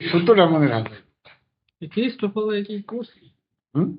সূত্রটা মনে রাখবে। ক্রিস্টোফার কি করছি হুম,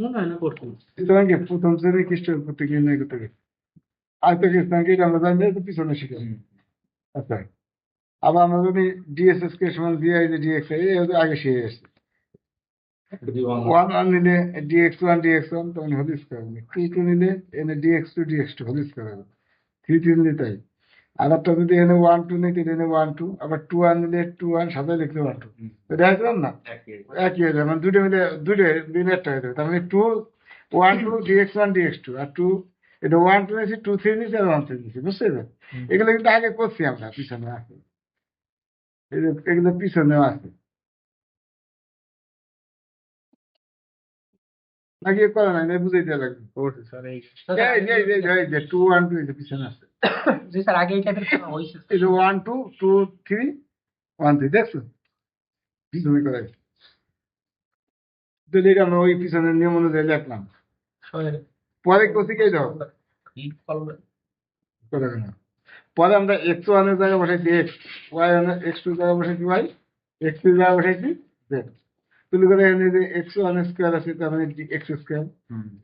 মনে হয় না করছি। সুতরাং প্রথম শ্রেণী খ্রিস্টান করতে গিয়ে নিয়ে করতে গেছে আয়ত খ্রিস্টানকে আমরা জানি তো পিছনে শিখে। আচ্ছা, আবার আমরা যদি ডিএসএস কে সমান জিআই যে ডিএক্স আগে শিখে গেছে। ওয়ান ওয়ান নিলে ডিএক্স ওয়ান তখন হোল স্কোয়ার হবে, টু নিলে এনে ডিএক্স টু হোল স্কোয়ার হবে, থ্রি নিলে তাই। আর একটা যদি এনে ওয়ান টু নিতে এনে ওয়ান টু, আবার টু ওয়ান নিলে টু ওয়ান সাথে লিখলে ওয়ান টু, দেখলাম না একই হয়ে যাবে, মানে দুটো মিলে দিলে একটা হয়ে যাবে। তার মানে two one two dx two আর টু, এটা ওয়ান টু নিয়েছি, টু থ্রি নিয়েছি আর ওয়ান থ্রি নিয়েছি, বুঝতে পারবেন? এগুলো কিন্তু আগে করছি আমরা, পিছনে আছে এগুলো পিছনেও আছে, নাকি করা নাই, বুঝাই দেওয়া লাগবে। টু ওয়ান টু পিছনে আছে, স্যার আগে এই টাইপের করা হয়েছে। এই যে one two two three one three, দেখছো পিছনে করা গেছে। তাহলে এটা আমরা ওই পিছনের নিয়ম অনুযায়ী লিখলাম। পরে কোথেকে দাও কথা না, পরে আমরা এক্স ওয়ানের জায়গায় বসাইছি এক্স, ওয়াই এক্স টু জায়গায় বসাইছি ওয়াই, এক্স টু জায়গায় বসাইছি জেড। তুলি করে এনে যে এক্স ওয়ান স্কোয়ার আছে তার মানে এক্স স্কোয়ার,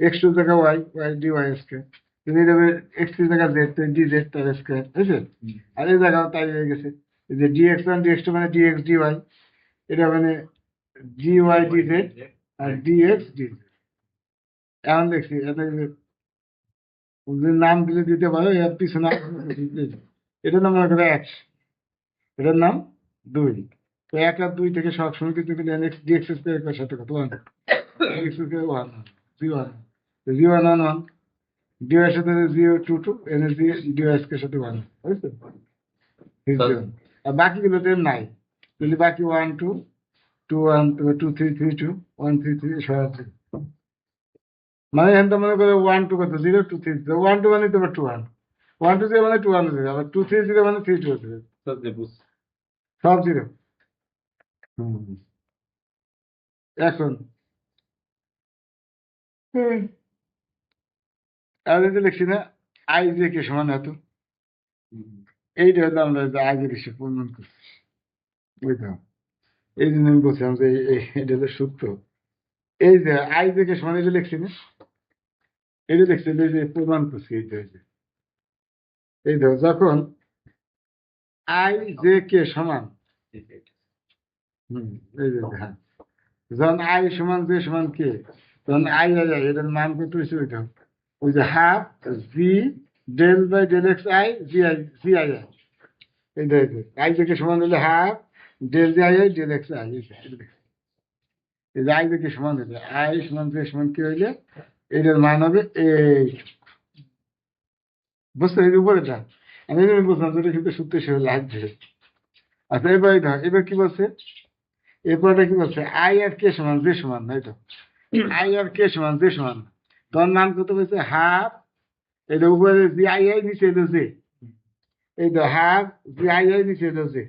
এক্স টু জায়গা y y d y square, তুমি দেবে এক্স টু জায়গা জেড ডি জেড তার স্কোয়ার, বুঝছে? আর এই জায়গাও তাই হয়ে গেছে, এই যে ডিএক্স ওয়ান ডিএক্স টু মানে ডিএক্স ডি ওয়াই, এটা মানে ডি ওয়াই ডি জেড আর ডিএক্স ডি জেড। এখন দেখছি এটা নাম দিলে দিতে পারো, এর পিছনে এটার নাম মনে করে এক্স, এটার নাম দুই। তো এক আর দুই থেকে সবসময় কিন্তু ডিএক্স স্কোয়ারের সাথে কত one, dx square one g one, g one one one, dy সাথে জিরো টু টু এনে ডিওয়াই স্কোয়ার সাথে ওয়ান, বুঝছো? আর বাকিগুলোতে নাই, যদি বাকি one two two one two three three two one three three সব আছে। মানে এখানটা মনে করে ওয়ান টু কত zero two three zero, one two মানে তোমার two one, one two zero মানে টু ওয়ান জিরো, আবার টু থ্রি জিরো মানে থ্রি টু জিরো, সব জিরো। এখন আর এই যে লিখছি না আই যে কে সমান এত, এইটা হলো আমরা যে আগে বেশি প্রমাণ করছি, বুঝলাম? এই জন্য আমি বলছিলাম যে এটা হলো সূত্র। এই যে আই যে কে সমান এটা লিখছি না, এটা লিখছি এই যে প্রমাণ করছি, এইটা এই ধর যখন আই যে কে সমান, এই যে হ্যাঁ, যখন আই সমান যে সমান কে, তখন আই আই আই এটার মান কত হয়েছে ওইটা, ওই যে half g del by del x i g I i, এই দেখে আই থেকে সমান হলে half del g I i del x i, এই যে আই থেকে সমান হলে আই সমান যে সমান কি হইলে এটার মান হবে এই, বুঝতে এই উপরেটা আমি বুঝলাম যেটা কিন্তু সূত্র সে লাগছে। আচ্ছা এবার কি বলছে, এরপরটা কি বলছে, আই আর কে সমান যে সমান, তাই তো? আই আর কে সমান যে সমান, তখন মান কত বলছে হাফ, এটা উপরে জি আই আই নিচে এলো যে, এই তো হাফ জি আই আই নিচে এলো যে,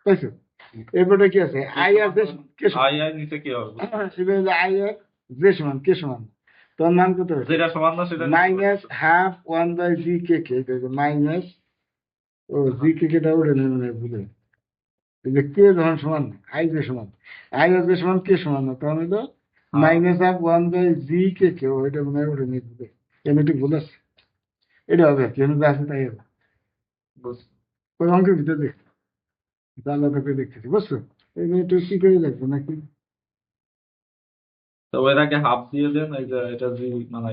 তাইছো? এরপরে কি আছে আই আর যে কে সমান, আই আই নিচে কি হবে? আই আর যে সমান কে সমান, তখন মান কত হবে যেটা সমান না সেটা minus half one by G K K, minus ও জি কে কেটা ওঠে না মানে ভুলে, এই যে কে যখন সমান আই যে সমান, আই আর যে সমান কে সমান না, তখন হলো minus half one by G K কে, ওইটা মনে হয় ওঠে নেই ভুলে, এমনি একটু ভুল আছে, এটা হবে কেন আছে তাই হবে, ওই অঙ্কের ভিতরে দেখছি আলাদা করে দেখতেছি, বুঝছো? এই একটু কি করে দেখবো নাকি, তো এটাকে হাফ দিয়ে দেন, এই যে এটা জি মানে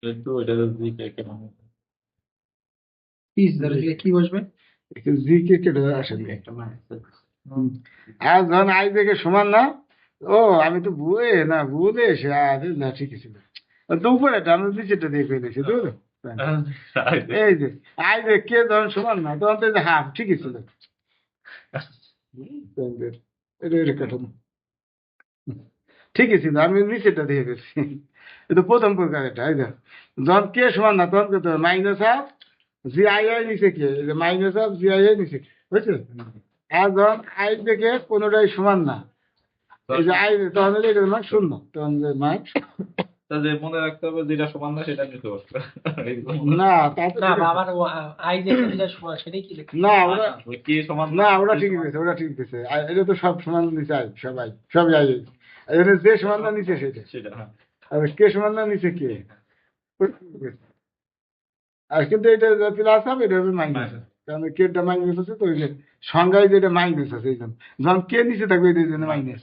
একটু এটা জি কে কে মানে কি বসবে একটু জি কে কেটে আসেনি। আর যখন আই থেকে সমান না, ও আমি তো ভুলে এসে আরে না ঠিকই ছিল, তো উপরেটা আমি নিচেটা দিয়ে ফেলেছি বুঝলো। এই যে আই যে কে যখন সমান না, তখন তো এই যে হাফ ঠিকই ছিল, এটা এটা কাটানো ঠিকই ছিল, আমি নিচেটা দিয়ে ফেলছি, এটা প্রথম প্রকার, এটা এই যে যখন কে সমান না তখন কত minus half G I I নিচে K, minus half G I I নিচে কে, বুঝছো? আর যখন আই থেকে কোনোটাই সমান না, এই যে আই তখন হলে এটার মান শূন্য, তখন মান তাহলে মনে রাখতে হবে যেটা সমান না সেটা নিতে হবে। না তা তো না ঠিক আছে। বাবার আই যে যেটা সমান সেটাই কি লিখবে? না ওরা ওই কে সমান না ওরা কে ঠিক সমান। আছে, ওরা ঠিক আছে। আর এটা তো সব সমান নিচে আয়, সবাই সবই আয়। এখানে যে সমান না নিচে সেটা, সেটা হ্যাঁ। আর কে সমান না নিচে কে, ওটা ঠিক আছে। আর কিন্তু এটা প্লাস হবে, এটা হবে মাইনাস, কারণ কেটা মাইনাস আছে তো ওই যে সংজ্ঞায় যেটা মাইনাস আছে এই জন্য। যখন কে নিচে থাকবে এটার জন্য মাইনাস,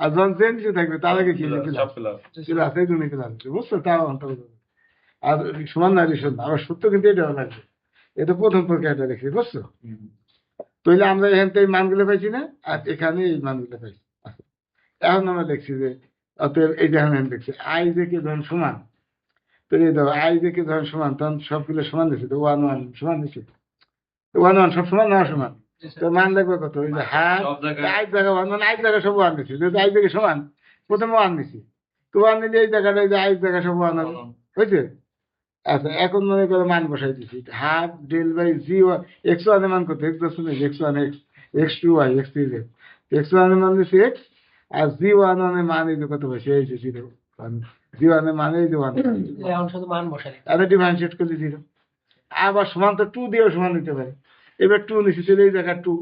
আর যখন যে নিচে থাকবে তার আগে কি সব প্লাস, প্লাস। প্লাস এই জন্য প্লাস, বুঝছো? তার অন্তর্গত। আর সমান না রেশন আবার সত্য, কিন্তু এটাও লাগবে। এটা প্রথম প্রক্রিয়াটা দেখছি, বুঝছো? তাহলে আমরা এখান থেকে মানগুলো পাইছি না, আর এখানে এই মানগুলো পাইছি। আচ্ছা, এখন আমরা দেখছি যে অতএব এই যে এখন দেখছি আই যে কে ধরুন সমান, তো এই ধরো আই যে কে ধরুন সমান, তখন সবগুলো সমান দিচ্ছে, তো ওয়ান ওয়ান সমান দিচ্ছে, ওয়ান ওয়ান সব সমান না সমান, জি স্যার। তো মান লাগবে কত? ওই যে হাফ সব জায়গায় আই জায়গা ওয়ান ওয়ান, আই জায়গা সব ওয়ান দিচ্ছি, যেহেতু আই জায়গা সমান প্রথমে ওয়ান দিচ্ছি, তো ওয়ান দিলে এই জায়গাটা এই যে আই জায়গা সব ওয়ান হবে, বুঝছে? আচ্ছা এখন মনে করো মান বসাই দিচ্ছি, half del by g one, x ওয়ানের মান কত? এক্স দশ x one x, x two y, x three z, x ওয়ানের মান দিচ্ছি এক্স, আর জি ওয়ানের মান এই যে কত পাইছি, এই যে জিরো, জি ওয়ানের মান এই যে ওয়ান, এখন শুধু মান বসাই দিতে আর ডিফারেন্সিয়েট করলে জিরো। আবার সমান তো টু দিয়েও সমান দিতে পারে, এবার টু নিচ্ছি, তাহলে এই জায়গা টু,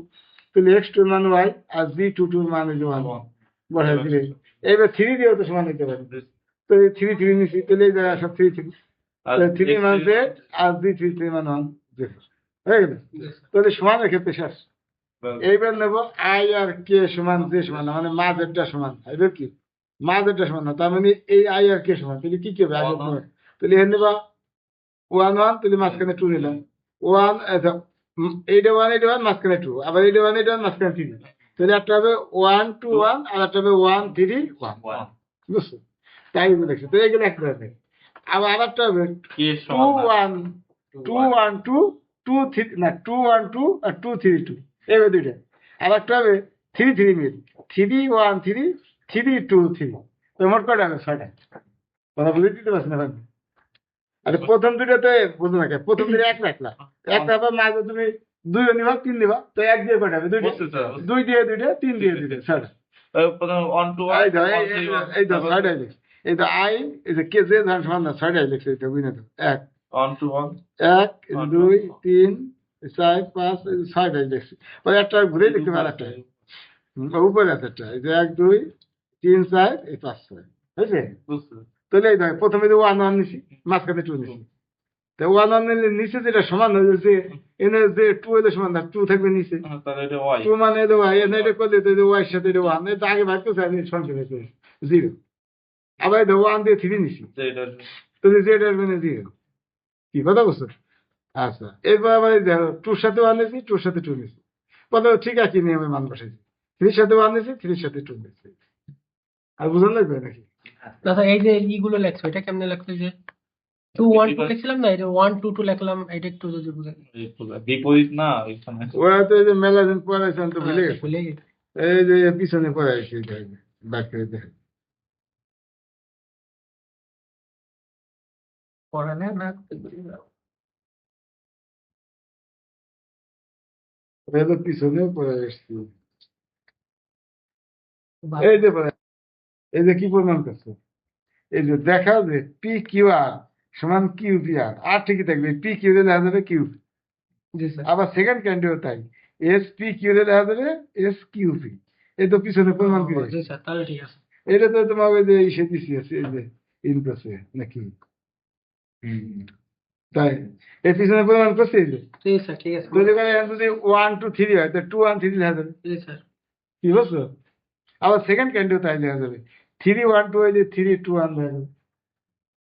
তাহলে এক্স টুর মান ওয়াই, আর জি টু টুর মান এই যে ওয়ান, বসাই দিলে এবার থ্রি দিয়েও তো সমান দিতে পারে, তো এই থ্রি থ্রি নিচ্ছি, তাহলে এই জায়গা সব থ্রি থ্রি, থ্রি মান জেড আর জি থ্রি থ্রি মান ওয়ান জেড, হয়ে গেল? তাহলে সমানের ক্ষেত্রে শেষ। এইবার নেবো আই আর কে সমান যে সমান না, মানে মাঝেরটা সমান, এবার কি মাঝেরটা সমান না, তার মানে এই আই আর কে সমান, তাহলে কি কি হবে আগে নেবো, তাহলে এখানে নেবা ওয়ান ওয়ান, তাহলে মাঝখানে টু নিলাম, ওয়ান এইটা ওয়ান মাঝখানে টু, আবার এইটা ওয়ান মাঝখানে থ্রি, তাহলে একটা হবে ওয়ান টু ওয়ান, আর একটা হবে ওয়ান থ্রি ওয়ান, বুঝছো? তাই দেখছি, তো এইগুলো একটা হবে। আবার আর একটা হবে কে টু সমান না। One, two one two, two three না, টু ওয়ান টু আর টু থ্রি টু, এইভাবে দুইটা। আর একটা হবে থ্রি থ্রি মিল, three one three, three two three, তো মোট কটা হবে? ছয়টা। কথা বুঝে দিতে পারছি না ভাই? আরে প্রথম দুটোতে বুঝো না, প্রথম দুটো এক রাখলা, একটা হবে মাঝে তুমি দুই নিবা তিন নিবা, তো এক দিয়ে কটা হবে? দুইটা, বুঝতে চাও। দুই দিয়ে দুইটা, তিন দিয়ে দুইটা, ছয়টা। প্রথমে 1 to 1 এই ধর এই ধর ছয়টাই লিখছি, এই তো আই, এই যে কে যে ধান সমান না, ছয়টাই লিখছি, এটা বুঝে তো এক 1 to 1 এক দুই তিন চার পাঁচ, এই যে ছয়টাই লিখছি, ওই একটা ঘুরে লিখতে পারে একটা, উপরে আছে একটা, এই যে এক দুই তিন চার এই পাঁচ ছয়, বুঝছে? বুঝতে তাহলে এই ধর প্রথমে যে ওয়ান ওয়ান নিছি, মাঝখানে টু নিছি, তো ওয়ান ওয়ান নিচে যেটা সমান হয়ে যাচ্ছে, এনে যে টু হলে সমান না, টু থাকবে নিচে, তাহলে এটা y টু মানে এটা ওয়াই, এনে এটা করলে তো এটা ওয়াই সাথে এটা ওয়ান, এটা আগে ভাগ করছে আমি সংখ্যা হয়েছে জিরো, আবার এটা ওয়ান দিয়ে থ্রি নিছি, যে এটা তাহলে জেড আসবে না জিরো, কি কথা বলছো? আচ্ছা এরপর আবার দেখো টুর সাথে ওয়ান নিয়েছি, টুর সাথে টু নিয়েছি, বলো ঠিক আছে নিয়মে মান বসাইছি, থ্রির সাথে ওয়ান নিয়েছি, থ্রির সাথে টু নিয়েছি, আর বুঝান লাগবে নাকি? না স্যার, এই যে ইগুলো লেখছো এটা কেমনে লেখছো? যে 2 1 2 লিখছিলাম না, এই যে 1 2 2 লিখলাম, এটা একটু যদি বুঝেন। বিপরীত না এখানে। ওরা তো এই যে মেলা দিন পড়াইছেন তো ভুলে গেছে, ভুলে গেছি। এই যে পিছনে পড়াইছি বাকি দেখেন, পড়ালে না করতে পারি না। এই যে পিছনে পড়ে এসছি, বাহ। এই যে এই যে কি প্রমাণ করছে, এই যে দেখা যে পি কিউ আর সমান কিউ পি আর, আর ঠিকই থাকবে, পি কিউ রে লেখা যাবে কিউ, জি স্যার। আবার সেকেন্ড ক্যান্ডিও তাই, এস পি কিউ রে লেখা যাবে এস কিউ পি, এই তো পিছনে প্রমাণ করে জি স্যার, তাহলে ঠিক আছে। এটা তো তোমার ওই যে ইসে দিছি আছে, এই যে ইনপ্রেসে নাকি, তাই এই পিছনে প্রমাণ করছে, এই যে জি স্যার, ঠিক আছে। তৈরি করে যদি ওয়ান টু থ্রি হয়, তো টু ওয়ান থ্রি লেখা যাবে, জি স্যার। কি বুঝছো? আবার সেকেন্ড ক্যান্ডিও তাই লেখা যাবে, থ্রি ওয়ান টু হইলে থ্রি টু ওয়ান লেখা যাবে,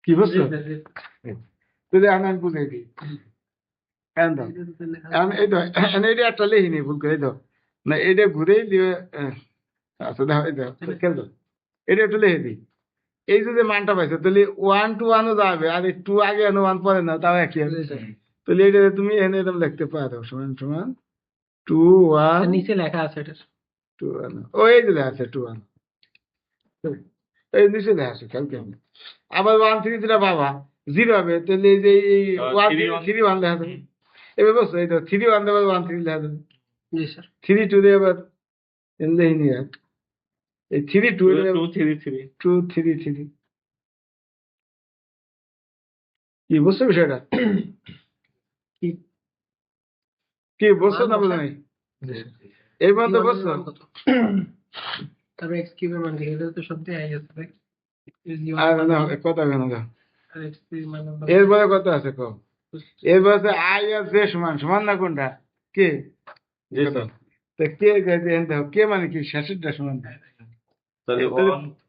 কি জি বুঝছো? স্যার, জি যদি আমি বুঝাই দিই, এখন দাও, এখন এই তো এখন এইটা একটা লেখি নি ভুল করে, এই তো না এটা ঘুরেই দিয়ে, আচ্ছা দেখো এই দেখো খেল দাও, এটা একটু লিখে দিই, এই যে যে মানটা পাইছো, তাহলে ওয়ান টু ওয়ানও যাবে, আর টু আগে এনে ওয়ান পরে না, তাও একই হবে, জি স্যার। তাহলে এটা তুমি এনে এরকম লিখতে পারো, সমান সমান টু ওয়ান, আর নিচে লেখা আছে এটা। টু ওয়ান, ও এই যে লেখা আছে টু ওয়ান, এই নিচে লেখা আছে, খেয়াল কেমন, আবার ওয়ান থ্রি যেটা বাবা জিরো হবে, তাহলে এই যে এই ওয়ান থ্রি ওয়ান লেখা যাবে, এবার বলছো এই তো থ্রি ওয়ান দেবে, ওয়ান থ্রি লেখা যাবে, জি স্যার। থ্রি টু দিয়ে এবার এনে নিয়ে এই three two 2 3 3 two three three, কি বুঝছো বিষয়টা? কি কি বুঝছো না বুঝো নাই? এই পর্যন্ত বুঝছো? তারপরে এক্স কিউবের মান দেখে এটা তো সব দেয়াই আছে দেখ আর না, কথা কেন দাও? আর এক্স কিউবের মান এরপরে কত আছে কো? এরপরে আছে আই আর জে সমান সমান না কোনটা? কে? জি স্যার। তো কে গাইতে এনতে হবে? কে মানে কি শেষেরটা সমান? তাহলে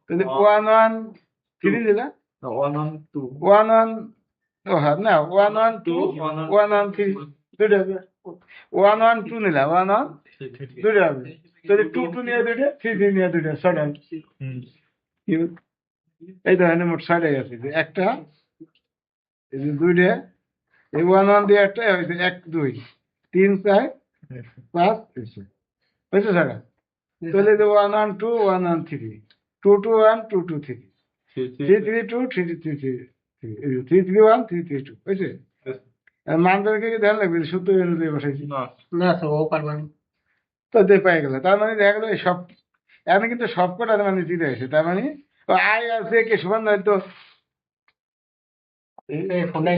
তাহলে 1 1 3 দিলা? 1 1 2 1 1 ও হ্যাঁ না 1 1 2 1 1 3 দুইটা হবে। 1 1 2 নিলা 1 1 দুইটা হবে। তাহলে 2 2 নিয়ে দুইটা 3 3 নিয়ে দুইটা ছয়টা। কি হলো? এই তো এখানে মোট ছয়টাই আছে যে একটা এই যে দুইটা এই 1 1 দিয়ে একটা হয়েছে 1 2 3 4 5 হয়েছে ছয়টা। তাহলে যে 1 1 2 1 1 3 2 2 1 2 2 3 3 3 2 3 3 3 3 3 1 3 3 2 হয়েছে? মানদেরকে ধ্যান লাগবে সূত্র অনুযায়ী বসাইছি না না স্যার ও পারবা না তো দিয়ে পেয়ে গেল তার মানে দেখা গেল এই সব এখানে কিন্তু সবকটা মানে জিতে আছে তার মানে আই আর জে কে সমান নয় তো এই ফোনটা